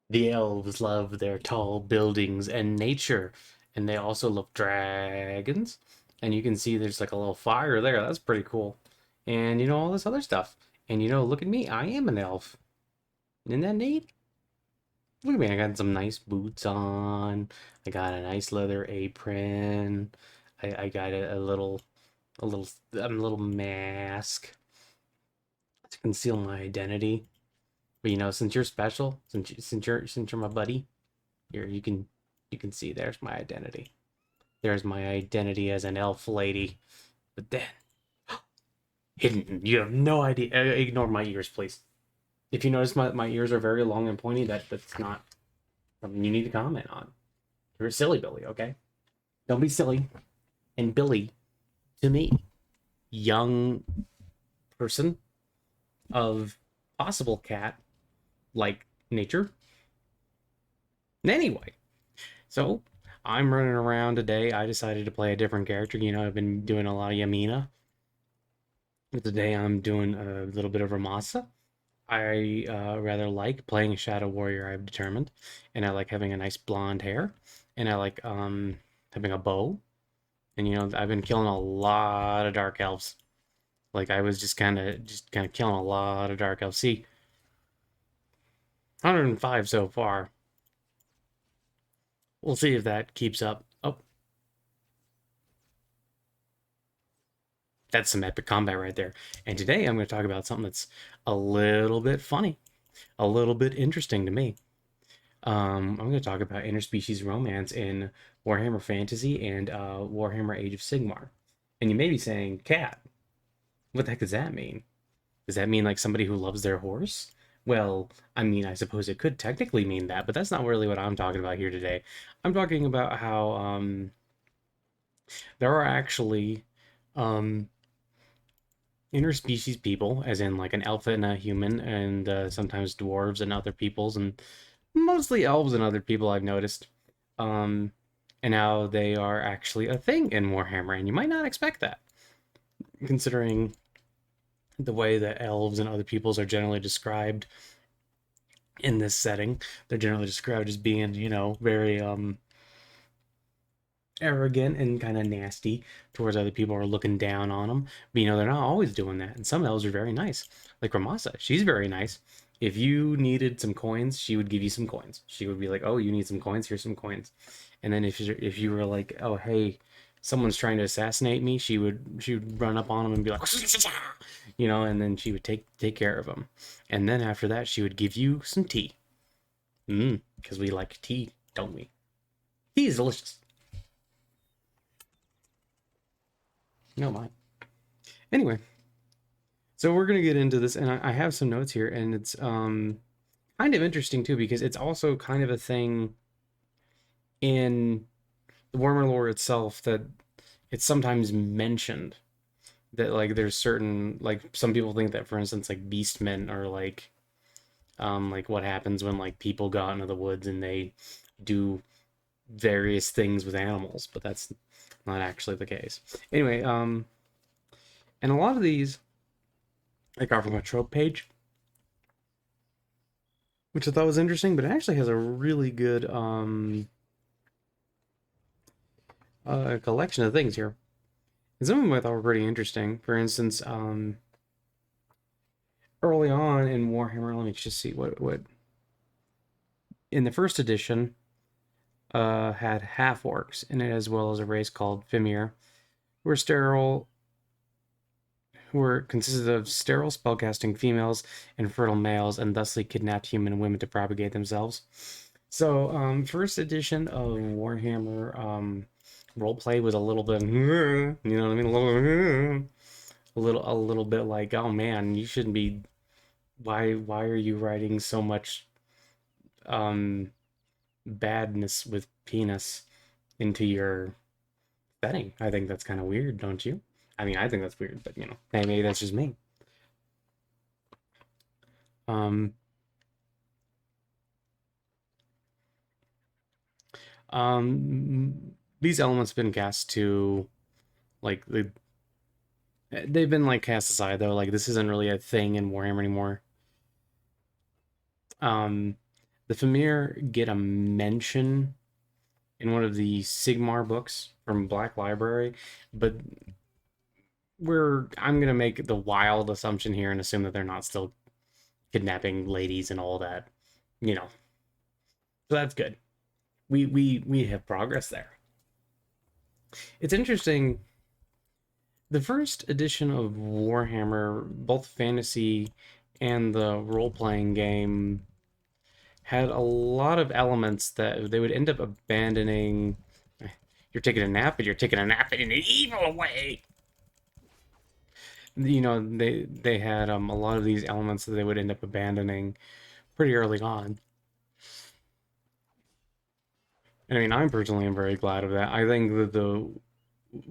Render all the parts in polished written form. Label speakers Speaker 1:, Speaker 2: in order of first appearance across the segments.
Speaker 1: The elves love their tall buildings and nature, and they also love dragons. And you can see there's like a little fire there. That's pretty cool. And all this other stuff. And look at me. I am an elf. Isn't that neat? Look at me. I got some nice boots on. I got a nice leather apron. I got a little mask to conceal my identity. But since you're special, since you're my buddy, here you can see there's my identity. There's my identity as an elf lady. But then hidden, you have no idea. Ignore my ears, please. If you notice my ears are very long and pointy, that's not something you need to comment on. You're a silly Billy, okay? Don't be silly. And Billy, to me, young person of possible cat like nature. Anyway, so I'm running around today. I decided to play a different character. I've been doing a lot of Yamina. But today I'm doing a little bit of Ramasa. I rather like playing a Shadow Warrior, I've determined. And I like having a nice blonde hair. And I like having a bow. And I've been killing a lot of dark elves. Like I was just kind of killing a lot of dark elves. See, 105 so far. We'll see if that keeps up. Oh, that's some epic combat right there. And today I'm going to talk about something that's a little bit funny, a little bit interesting to me. I'm going to talk about interspecies romance in Warhammer Fantasy and Warhammer Age of Sigmar. And you may be saying, Cat, what the heck does that mean? Does that mean like somebody who loves their horse? Well, I mean, I suppose it could technically mean that, but that's not really what I'm talking about here today. I'm talking about how there are actually um, interspecies people, as in like an elf and a human, and sometimes dwarves and other peoples, and mostly elves and other people I've noticed. Um, and how they are actually a thing in Warhammer, and you might not expect that, considering the way that elves and other peoples are generally described in this setting. They're generally described as being, very arrogant and kind of nasty towards other people or looking down on them. But they're not always doing that. And some elves are very nice. Like Ramasa, she's very nice. If you needed some coins, she would give you some coins. She would be like, "Oh, you need some coins? Here's some coins." And then if you were like, "Oh, hey, someone's trying to assassinate me," she would run up on them and be like, and then she would take care of them. And then after that, she would give you some tea. Because we like tea, don't we? Tea is delicious. No mind. Anyway, so we're gonna get into this, and I have some notes here, and it's kind of interesting too because it's also kind of a thing in the Warhammer lore itself that it's sometimes mentioned that like there's certain like some people think that for instance like beastmen are like what happens when like people go out into the woods and they do various things with animals, but that's not actually the case. Anyway, and a lot of these I got from a trope page, which I thought was interesting, but it actually has a really good collection of things here. And some of them I thought were pretty interesting. For instance, early on in Warhammer, let me just see what in the first edition had half orcs in it as well as a race called Fimir, who were sterile, who were consisted of sterile spellcasting females and fertile males, and thusly kidnapped human women to propagate themselves. So, first edition of Warhammer roleplay was a little bit, you know what I mean, a little bit like, oh man, you shouldn't be. Why are you writing so much um badness with penis into your setting? I think that's kind of weird, don't you? I mean, I think that's weird, but maybe that's just me. Um, these elements have been cast to like they've been like cast aside though. Like this isn't really a thing in Warhammer anymore. Um, The Famir get a mention in one of the Sigmar books from Black Library, but I'm gonna make the wild assumption here and assume that they're not still kidnapping ladies and all that, you know. So that's good. We have progress there. It's interesting. The first edition of Warhammer, both fantasy and the role playing game, had a lot of elements that they would end up abandoning. You're taking a nap, but you're taking a nap in an evil way. You know, they had a lot of these elements that they would end up abandoning pretty early on. And I mean, I'm personally am very glad of that. I think that the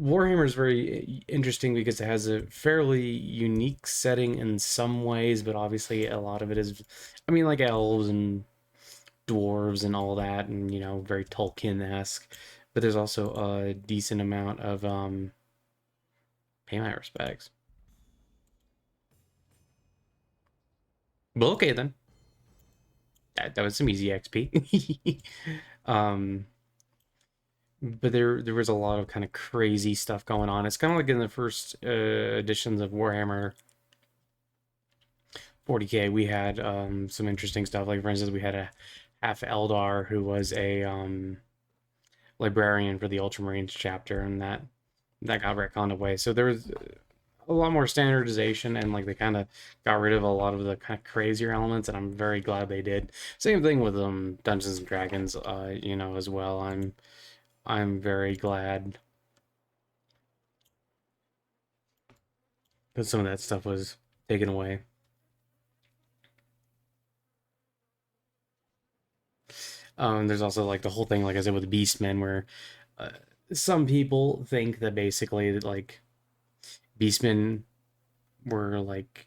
Speaker 1: Warhammer is very interesting because it has a fairly unique setting in some ways, but obviously a lot of it is, I mean, like elves and dwarves and all that, and you know, very Tolkien-esque. But there's also a decent amount of pay my respects. Well, okay then. That was some easy XP. um, but there was a lot of kind of crazy stuff going on. It's kind of like in the first editions of Warhammer 40K, we had some interesting stuff. Like for instance, we had a half Eldar who was a librarian for the Ultramarines chapter, and that got retconned away. So there was a lot more standardization, and like they kind of got rid of a lot of the kind of crazier elements, and I'm very glad they did. Same thing with Dungeons and Dragons, you know, as well. I'm very glad that some of that stuff was taken away. There's also like the whole thing, like I said, with the Beastmen, where uh, some people think that basically that like Beastmen were like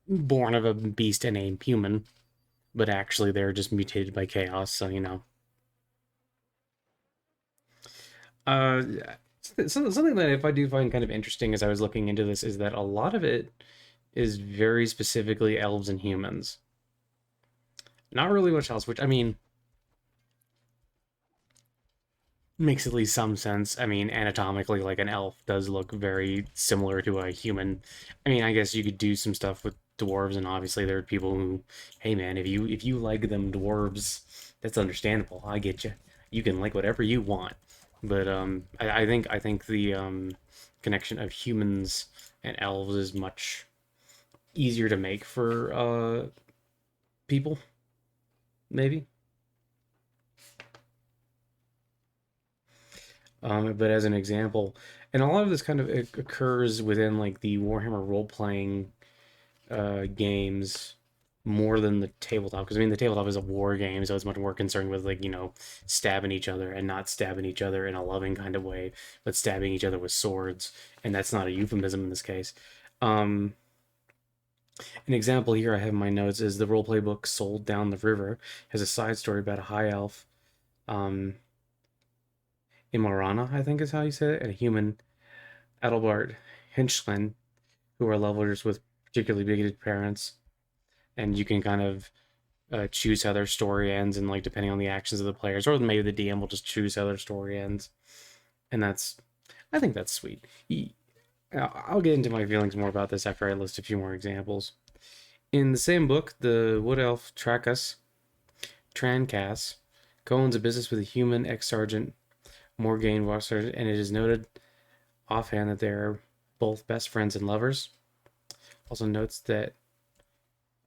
Speaker 1: born of a beast and a human, but actually they're just mutated by chaos. So you know, uh, something that if I do find kind of interesting as I was looking into this is that a lot of it is very specifically elves and humans. Not really much else. Which I mean, makes at least some sense. I mean, anatomically, like an elf does look very similar to a human. I mean, I guess you could do some stuff with dwarves, and obviously there are people who, hey man, if you like them dwarves, that's understandable. I get you. You can like whatever you want, but I think the connection of humans and elves is much easier to make for people, maybe. But as an example, and a lot of this kind of occurs within like the Warhammer role playing games more than the tabletop. Because I mean, the tabletop is a war game, so it's much more concerned with like stabbing each other and not stabbing each other in a loving kind of way, but stabbing each other with swords, and that's not a euphemism in this case. Um, an example here I have in my notes is the roleplay book "Sold Down the River" has a side story about a high elf. Um, Imarana, I think is how you say it, and a human, Adelbart Hinchlin, who are levelers with particularly bigoted parents, and you can kind of choose how their story ends, and like depending on the actions of the players, or maybe the DM will just choose how their story ends, and I think that's sweet. I'll get into my feelings more about this after I list a few more examples. In the same book, the Wood Elf Tracus Trancas co-owns a business with a human ex-sergeant Morgaine Wasser, and it is noted offhand that they are both best friends and lovers. Also notes that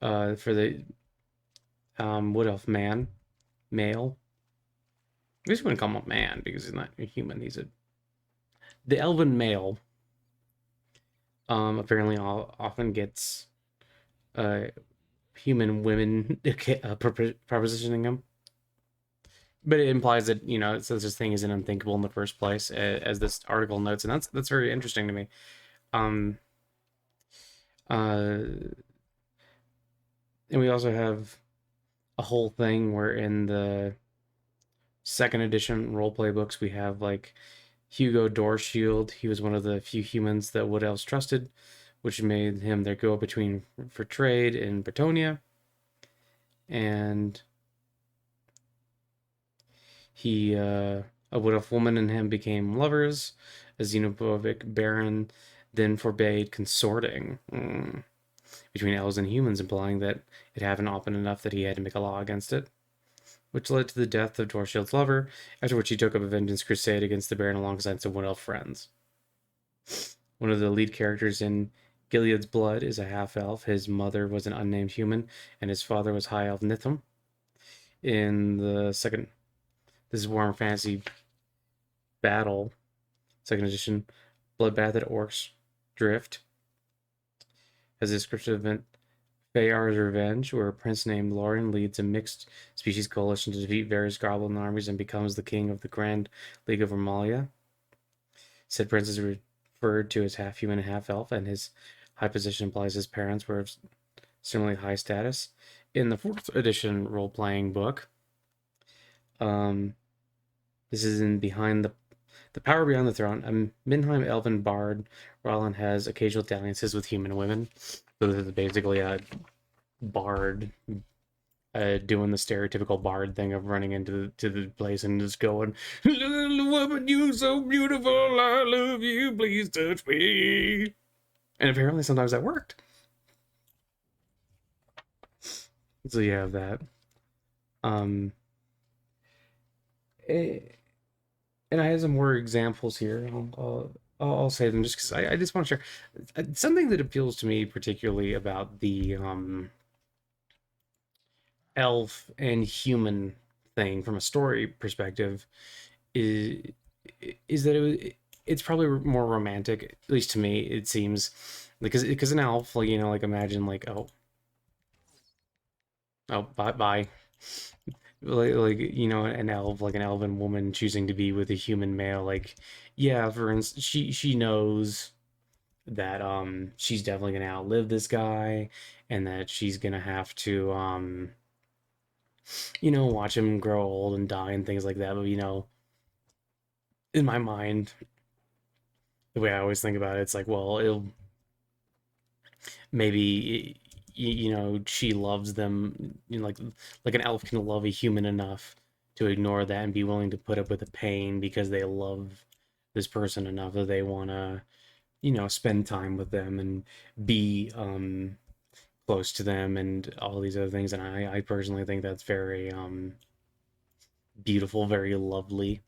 Speaker 1: for the Wood Elf male, I just wouldn't call him a man because he's not a human. The Elven male. Apparently, often gets uh, human women propositioning him, but it implies that it says this thing isn't unthinkable in the first place, as this article notes, and that's very interesting to me. Um, uh, and we also have a whole thing where in the second edition roleplay books we have like Hugo Dorshield. He was one of the few humans that Wood Elves trusted, which made him their go-between for trade in Bretonia. And He, a Wolf Woman and him became lovers. A xenophobic baron then forbade consorting between elves and humans, implying that it hadn't often enough that he had to make a law against it, which led to the death of Dorshield's lover, after which he took up a vengeance crusade against the Baron alongside some Wood Elf friends. One of the lead characters in Gilead's Blood is a half-elf. His mother was an unnamed human, and his father was High Elf Nitham. In the second, this is Warhammer Fantasy Battle, second edition, Bloodbath at Orcs Drift, has a descriptive event Bayar's Revenge, where a prince named Lauren leads a mixed species coalition to defeat various goblin armies and becomes the king of the Grand League of Romalia. Said prince is referred to as half human and half elf, and his high position implies his parents were of similarly high status. In the 4th edition role playing book, this is in Behind the Power Beyond the Throne. A Midheim elven bard, Roland has occasional dalliances with human women. So this is basically a bard doing the stereotypical bard thing of running into the place and just going, "Little woman, you so beautiful, I love you, please touch me." And apparently sometimes that worked. So you have that. And I have some more examples here. I'll say them just because I just want to share something that appeals to me particularly about the elf and human thing from a story perspective is that it's probably more romantic, at least to me it seems, because an elf, like, like imagine like, bye, like an elf, like an elven woman choosing to be with a human male, like, yeah, for instance, she knows that she's definitely gonna outlive this guy, and that she's gonna have to watch him grow old and die and things like that. But in my mind, the way I always think about it, it's like, well, it'll maybe she loves them, like an elf can love a human enough to ignore that and be willing to put up with the pain because they love this person enough that they want to spend time with them and be close to them and all these other things. And I personally think that's very beautiful, very lovely.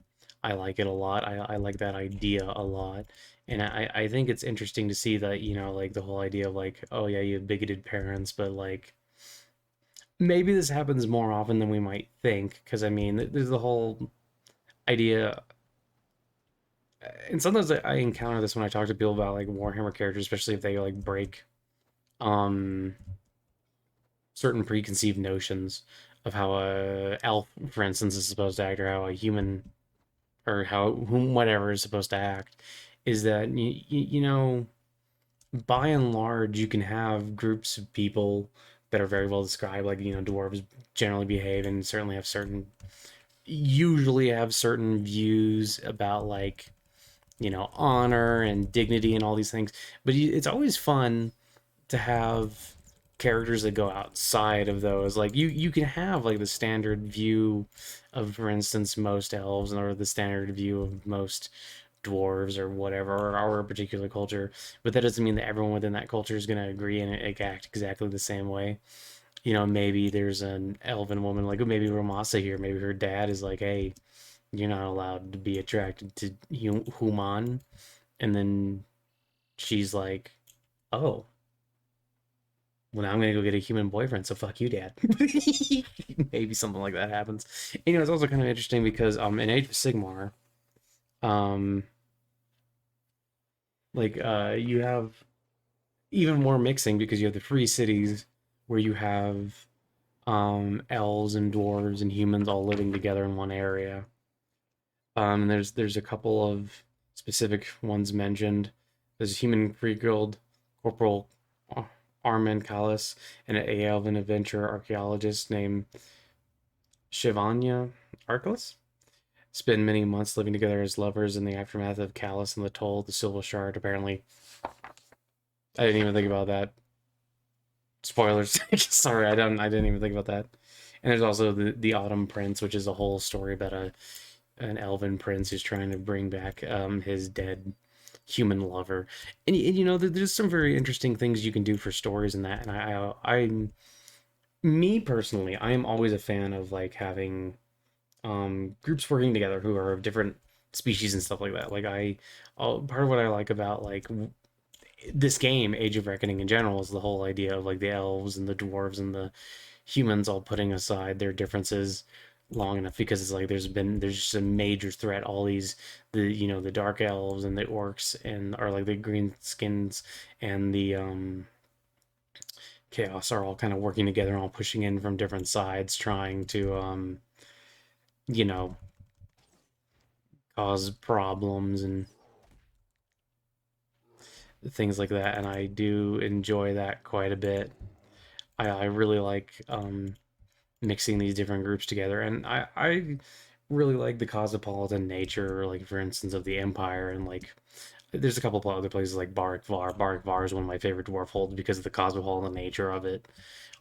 Speaker 1: I like it a lot. I like that idea a lot. And I think it's interesting to see that, like the whole idea of like, oh yeah, you have bigoted parents, but like maybe this happens more often than we might think. Because I mean, there's the whole idea, and sometimes I encounter this when I talk to people about like Warhammer characters, especially if they like break um certain preconceived notions of how a elf, for instance, is supposed to act, or how a human, or how whatever is supposed to act, is that by and large you can have groups of people that are very well described, like dwarves generally behave and certainly have certain, usually have certain views about like honor and dignity and all these things, but it's always fun to have characters that go outside of those. Like you can have like the standard view of, for instance, most elves, or the standard view of most dwarves or whatever, or our particular culture, but that doesn't mean that everyone within that culture is going to agree and act exactly the same way. Maybe there's an elven woman, like maybe Ramasa here, maybe her dad is like, hey, you're not allowed to be attracted to human, and then she's like, oh, well, now I'm gonna go get a human boyfriend, so fuck you, dad. Maybe something like that happens. And, it's also kind of interesting because in Age of Sigmar, um you have even more mixing because you have the free cities where you have elves and dwarves and humans all living together in one area. And there's a couple of specific ones mentioned. There's a human free guild, Corporal Armin Callis, and an elven adventure archaeologist named Shivanya Arkless. Spend many months living together as lovers in the aftermath of Callus and the Toll, the Silver Shard. Apparently, I didn't even think about that. Spoilers. Sorry, I didn't even think about that. And there's also the Autumn Prince, which is a whole story about a an elven prince who's trying to bring back his dead human lover. And you know, there's some very interesting things you can do for stories in that. And I'm me personally, I am always a fan of like having groups working together who are of different species and stuff like that. Like part of what I like about like this game, Age of Reckoning in general, is the whole idea of like the elves and the dwarves and the humans all putting aside their differences long enough, because it's like there's just a major threat. All these the dark elves and the orcs and are like the green skins and the chaos are all kind of working together and all pushing in from different sides, trying to you know cause problems and things like that. And I do enjoy that quite a bit. I really like mixing these different groups together, and I really like the cosmopolitan nature, like for instance of the Empire, and like there's a couple of other places like Barak Var. Barak Var is one of my favorite dwarf holds because of the cosmopolitan nature of it.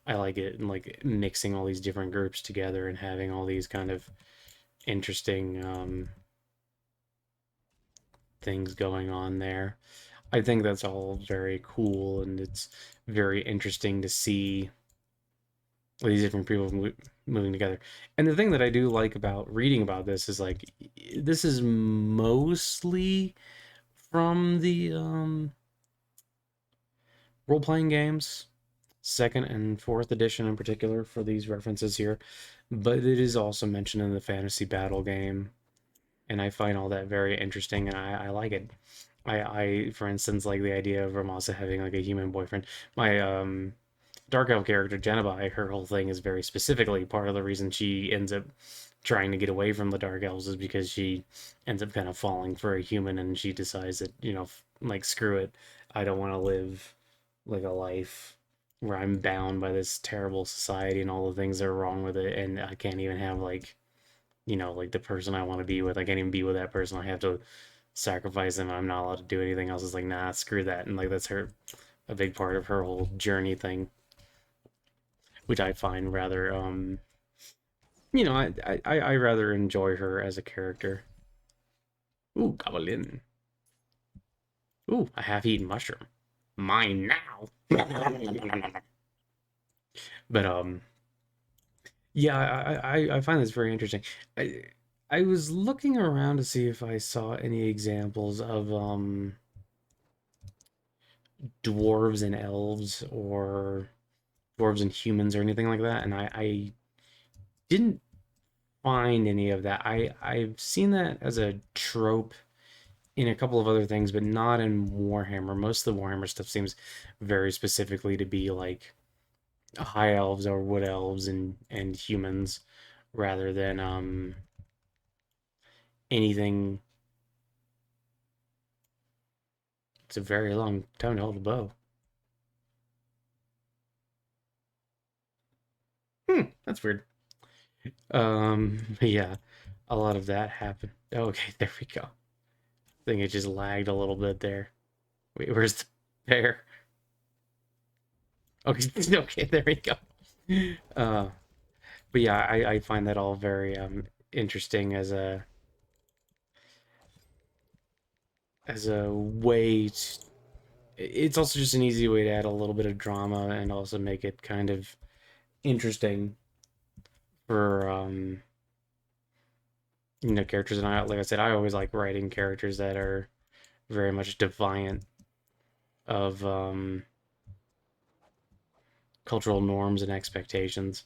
Speaker 1: I like it, and like mixing all these different groups together and having all these kind of interesting things going on there. I think that's all very cool, and it's very interesting to see these different people moving together. And the thing that I do like about reading about this is like this is mostly from the role playing games, second and fourth edition in particular for these references here, but it is also mentioned in the fantasy battle game, and I find all that very interesting, and I like it. For instance, like the idea of Ramasa having like a human boyfriend. My dark elf character Jenna, her whole thing is very specifically part of the reason she ends up trying to get away from the dark elves is because she ends up kind of falling for a human, and she decides that like screw it, I don't want to live like a life where I'm bound by this terrible society and all the things that are wrong with it, and I can't even have like like the person I want to be with. I can't even be with that person. I have to sacrifice them. I'm not allowed to do anything else. It's like, nah, screw that. And like that's her a big part of her whole journey thing, which I find rather I rather enjoy her as a character. Ooh, goblin. Ooh, a half-eaten mushroom. Mine now. But yeah, I find this very interesting. I I was looking around to see if I saw any examples of dwarves and elves or dwarves and humans or anything like that, and I didn't find any of that. I've seen that as a trope in a couple of other things, but not in Warhammer. Most of the Warhammer stuff seems very specifically to be like high elves or wood elves and humans rather than anything. It's a very long time to hold a bow. That's weird. Yeah, a lot of that happened. Okay, there we go. I think it just lagged a little bit there. Wait, where's the bear? Okay, okay, there we go. Uh, but yeah, I find that all very interesting as a way to, it's also just an easy way to add a little bit of drama and also make it kind of interesting for characters. And I, like I said, I always like writing characters that are very much defiant of cultural norms and expectations.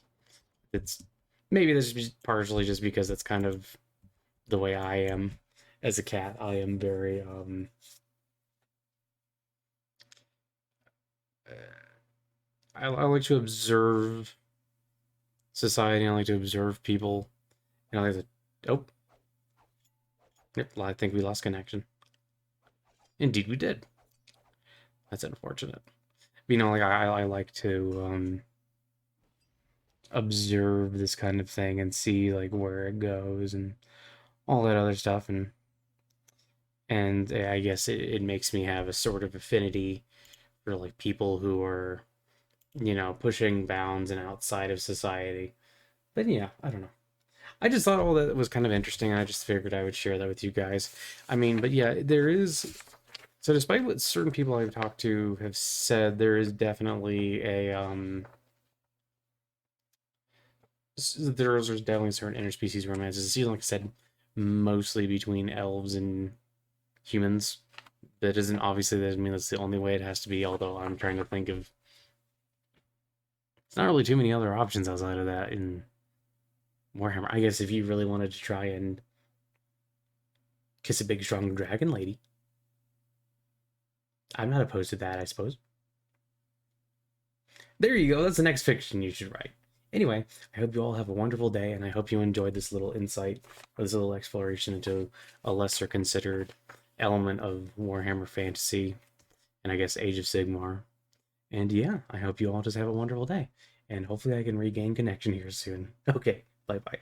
Speaker 1: It's maybe this is partially just because it's kind of the way I am as a cat. I am very I like to observe society. I like to observe people. And I like to, oh, yep, I think we lost connection. Indeed, we did. That's unfortunate. But, like I like to observe this kind of thing and see like where it goes and all that other stuff, and I guess it makes me have a sort of affinity for like people who are pushing bounds and outside of society. But yeah, I don't know. I just thought all that was kind of interesting. I just figured I would share that with you guys. I mean, but yeah, there is. So despite what certain people I've talked to have said, there is definitely a there's definitely certain interspecies romances. It seems like I said, mostly between elves and humans. That doesn't mean that's the only way it has to be. Although I'm trying to think of, it's not really too many other options outside of that in Warhammer. I guess if you really wanted to try and kiss a big strong dragon lady, I'm not opposed to that. I suppose. There you go. That's the next fiction you should write. Anyway, I hope you all have a wonderful day, and I hope you enjoyed this little insight, or this little exploration into a lesser considered element of Warhammer Fantasy, and I guess Age of Sigmar. And yeah, I hope you all just have a wonderful day, and hopefully I can regain connection here soon. Okay, bye bye.